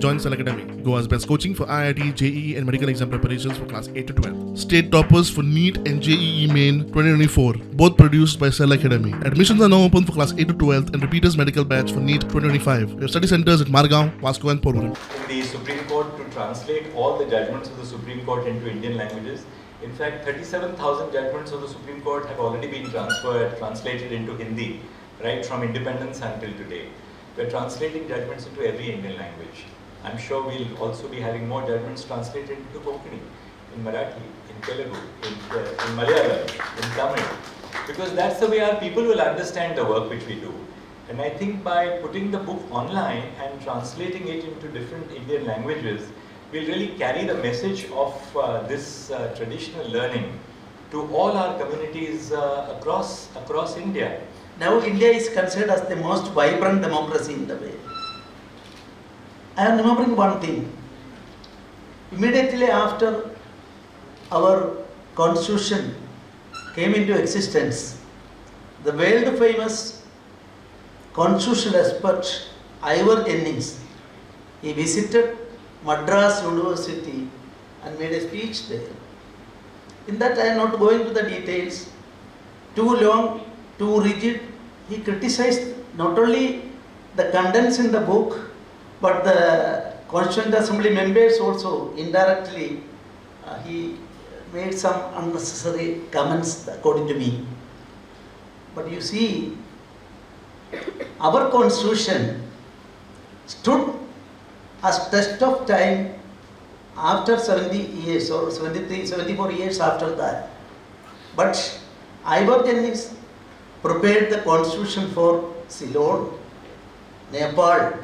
Join Cell Academy, Goa's best coaching for IIT, JEE and medical exam preparations for class 8 to 12. State toppers for NEET and JEE Main 2024, both produced by Cell Academy. Admissions are now open for class 8 to 12 and repeaters medical batch for NEET 2025. We have study centers at Margao, Vasco and Porvorim. The Supreme Court to translate all the judgments of the Supreme Court into Indian languages. In fact, 37,000 judgments of the Supreme Court have already been translated into Hindi, right from independence until today. We are translating judgments into every Indian language. I'm sure we'll also be having more judgments translated into Konkani, in Marathi, in Telugu, in Malayalam, in Tamil. Because that's the way our people will understand the work which we do. And I think by putting the book online and translating it into different Indian languages, we'll really carry the message of this traditional learning to all our communities across India. Now India is considered as the most vibrant democracy in the world. I am remembering one thing. Immediately after our constitution came into existence, the world famous constitutional expert Ivor Jennings, he visited Madras University and made a speech there. In that I am not going to the details. Too long, too rigid. He criticized not only the contents in the book, but the Constituent Assembly members also indirectly. He made some unnecessary comments according to me. But you see, our constitution stood as test of time after 70 years or 73, 74 years after that. But Ivor Jennings prepared the constitution for Ceylon, Nepal,